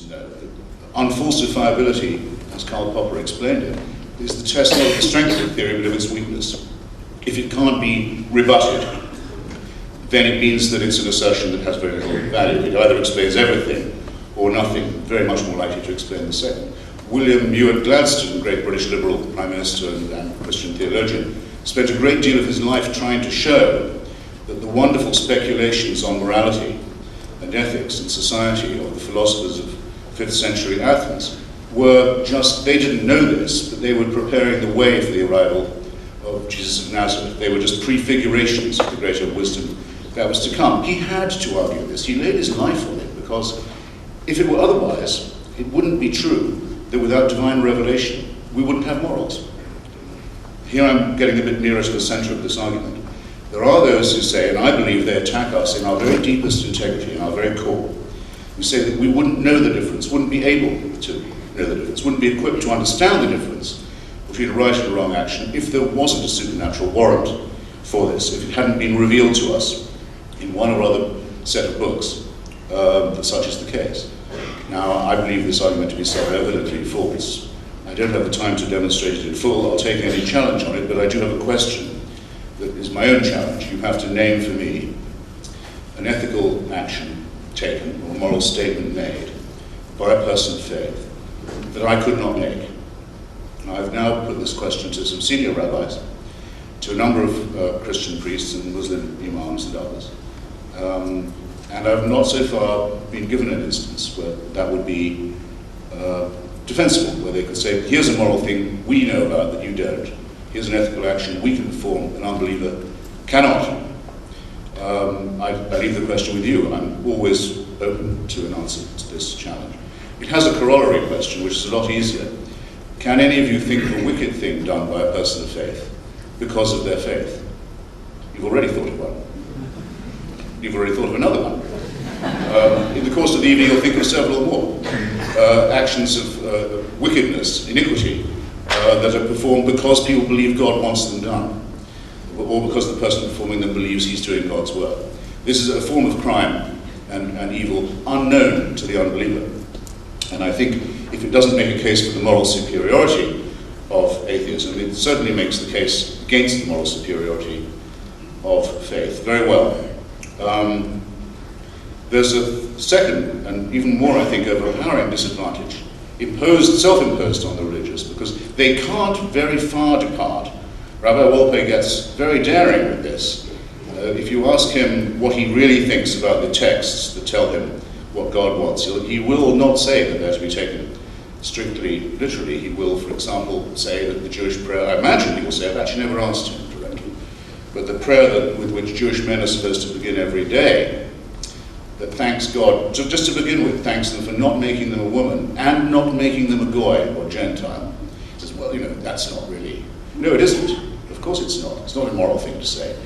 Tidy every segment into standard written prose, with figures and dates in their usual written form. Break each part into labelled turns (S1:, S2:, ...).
S1: to know that unfalsifiability, as Karl Popper explained it, is the test not of the strength of the theory but of its weakness. If it can't be rebutted, then it means that it's an assertion that has very little value. It either explains everything or nothing, very much more likely to explain the second. William Ewart Gladstone, great British Liberal Prime Minister and Christian theologian, spent a great deal of his life trying to show that the wonderful speculations on morality and ethics and society of the philosophers of 5th century Athens were just, they didn't know this, but they were preparing the way for the arrival of Jesus of Nazareth. They were just prefigurations of the greater wisdom that was to come. He had to argue this. He laid his life on it, because if it were otherwise, it wouldn't be true that without divine revelation, we wouldn't have morals. Here I'm getting a bit nearer to the center of this argument. There are those who say, and I believe they attack us in our very deepest integrity, in our very core, who say that we wouldn't know the difference, wouldn't be able to know the difference, wouldn't be equipped to understand the difference between a right and a wrong action if there wasn't a supernatural warrant for this, if it hadn't been revealed to us in one or other set of books, that such is the case. Now, I believe this argument to be self-evidently false. I don't have the time to demonstrate it in full. I'll take any challenge on it, but I do have a question that is my own challenge. You have to name for me an ethical action taken or a moral statement made by a person of faith that I could not make. I've now put this question to some senior rabbis, to a number of Christian priests and Muslim imams and others. And I've not so far been given an instance where that would be defensible, where they could say, here's a moral thing we know about that you don't. Here's an ethical action we can perform, an unbeliever cannot. I leave the question with you. I'm always open to an answer to this challenge. It has a corollary question, which is a lot easier. Can any of you think of a wicked thing done by a person of faith because of their faith? You've already thought of one. You've already thought of another one. In the course of the evening, you'll think of several more. Actions of wickedness, iniquity, that are performed because people believe God wants them done, or because the person performing them believes he's doing God's work. This is a form of crime and evil unknown to the unbeliever. And I think if it doesn't make a case for the moral superiority of atheism, it certainly makes the case against the moral superiority of faith. Very well. There's a second, and even more, I think, overpowering disadvantage self-imposed on the religious, because they can't very far depart. Rabbi Wolpe gets very daring with this. If you ask him what he really thinks about the texts that tell him what God wants, he will not say that they're to be taken strictly literally. He will, for example, say that the Jewish prayer, I imagine he will say, I've actually never asked him directly, but the prayer with which Jewish men are supposed to begin every day, that thanks God, just to begin with, thanks them for not making them a woman and not making them a goy or Gentile. He says, well, that's not really, no, it isn't. Of course it's not. It's not a moral thing to say.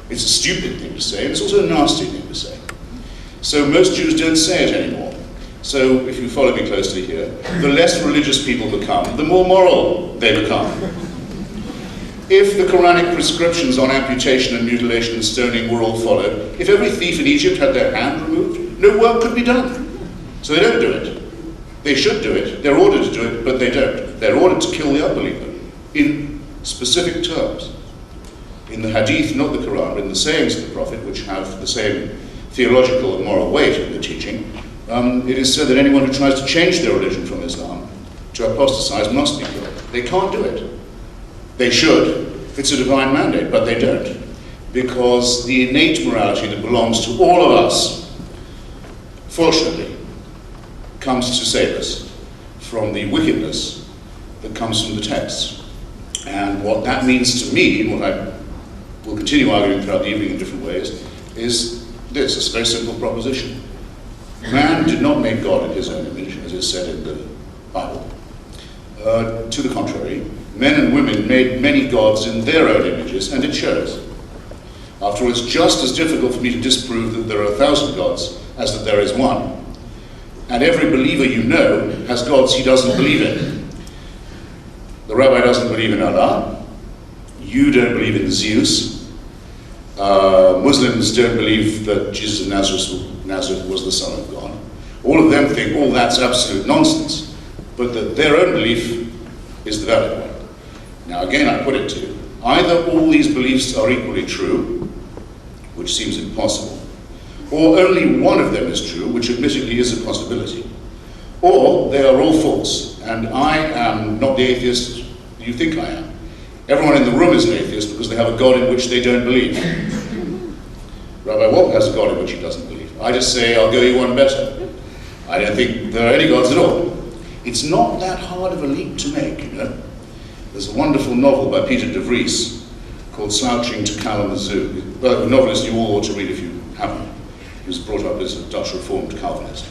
S1: It's a stupid thing to say, and it's also a nasty thing to say. So most Jews don't say it anymore. So if you follow me closely here, the less religious people become, the more moral they become. If the Quranic prescriptions on amputation and mutilation and stoning were all followed, if every thief in Egypt had their hand removed, no work could be done. So they don't do it. They should do it. They're ordered to do it, but they don't. They're ordered to kill the unbeliever in specific terms. In the Hadith, not the Quran, but in the sayings of the Prophet, which have the same theological and moral weight in the teaching, it is said that anyone who tries to change their religion from Islam, to apostatize, must be killed. They can't do it. They should. It's a divine mandate, but they don't. Because the innate morality that belongs to all of us, fortunately, comes to save us from the wickedness that comes from the texts. And what that means to me, and what I will continue arguing throughout the evening in different ways, is this, it's a very simple proposition. Man did not make God in his own image, as is said in the Bible. To the contrary, men and women made many gods in their own images, and it shows. After all, it's just as difficult for me to disprove that there are 1,000 gods as that there is one. And every believer you know has gods he doesn't believe in. The rabbi doesn't believe in Allah. You don't believe in Zeus. Muslims don't believe that Jesus of Nazareth was the Son of God. All of them think all that's absolute nonsense, but that their own belief is the valid one. Now again, I put it to you, either all these beliefs are equally true, which seems impossible, or only one of them is true, which admittedly is a possibility, or they are all false, and I am not the atheist you think I am. Everyone in the room is an atheist because they have a God in which they don't believe. Rabbi Walker has a God in which he doesn't believe. I just say, I'll go you one better. I don't think there are any gods at all. It's not that hard of a leap to make, you know. There's a wonderful novel by Peter de Vries called Slouching to Kalamazoo. Well, a novelist you all ought to read if you haven't. He was brought up as a Dutch Reformed Calvinist.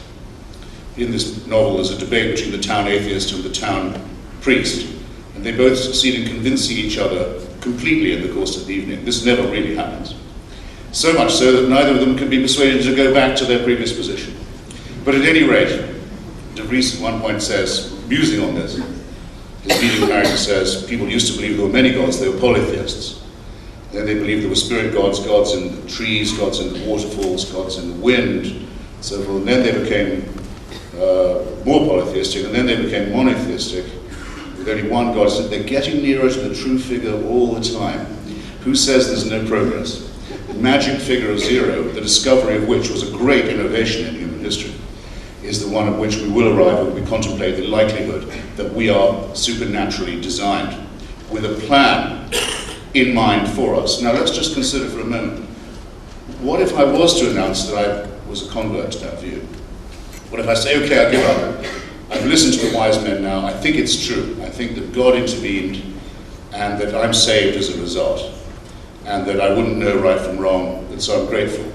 S1: In this novel, there's a debate between the town atheist and the town priest, and they both succeed in convincing each other completely in the course of the evening. This never really happens. So much so that neither of them can be persuaded to go back to their previous position. But at any rate, de Vries at one point says, musing on this, his leading character says, people used to believe there were many gods, they were polytheists. Then they believed there were spirit gods, gods in the trees, gods in the waterfalls, gods in the wind, so forth. And then they became more polytheistic, and then they became monotheistic, with only one God. So they're getting nearer to the true figure all the time. Who says there's no progress? The magic figure of zero, the discovery of which was a great innovation in human history, is the one at which we will arrive when we contemplate the likelihood that we are supernaturally designed with a plan in mind for us. Now let's just consider for a moment, what if I was to announce that I was a convert to that view? What if I say, okay, I give up. I've listened to the wise men now, I think it's true. I think that God intervened and that I'm saved as a result, and that I wouldn't know right from wrong, and so I'm grateful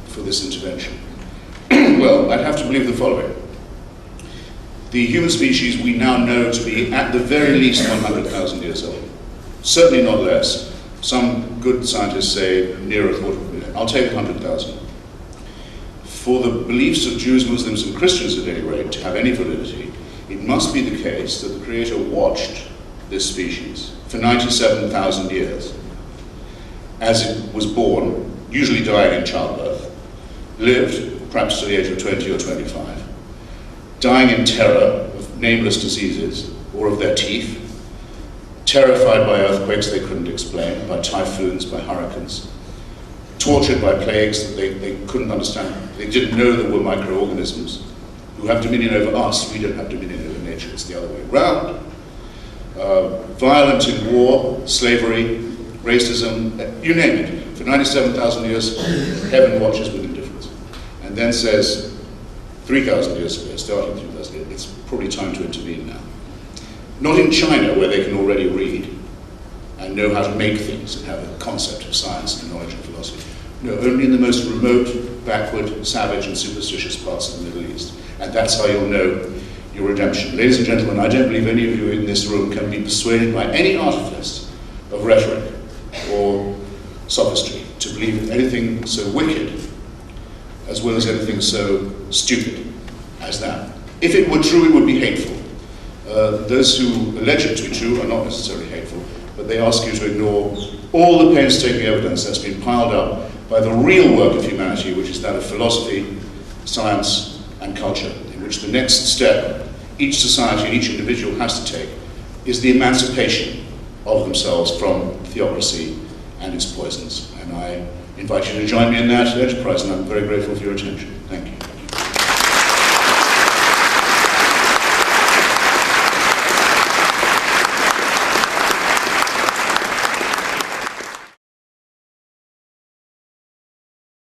S1: for this intervention. Well, I'd have to believe the following. The human species we now know to be at the very least 100,000 years old. Certainly not less. Some good scientists say near a quarter of a million. I'll take 100,000. For the beliefs of Jews, Muslims, and Christians at any rate to have any validity, it must be the case that the Creator watched this species for 97,000 years as it was born, usually dying in childbirth, lived perhaps to the age of 20 or 25, dying in terror of nameless diseases or of their teeth, terrified by earthquakes they couldn't explain, by typhoons, by hurricanes, tortured by plagues that they couldn't understand. They didn't know there were microorganisms who have dominion over us. We don't have dominion over nature. It's the other way around. Violent in war, slavery, racism, you name it. For 97,000 years, heaven watches with indifference. And then says, 3,000 years ago, starting 3,000 years, it's probably time to intervene now. Not in China, where they can already read and know how to make things and have a concept of science and knowledge and philosophy. No, only in the most remote, backward, savage and superstitious parts of the Middle East. And that's how you'll know your redemption. Ladies and gentlemen, I don't believe any of you in this room can be persuaded by any artifice of rhetoric or sophistry to believe in anything so wicked as well as anything so stupid as that. If it were true, it would be hateful. Those who allege it to be true are not necessarily hateful, but they ask you to ignore all the painstaking evidence that's been piled up by the real work of humanity, which is that of philosophy, science, and culture, in which the next step each society and each individual has to take is the emancipation of themselves from theocracy and its poisons. And I invite you to join me in that enterprise, and I'm very grateful for your attention. Thank you.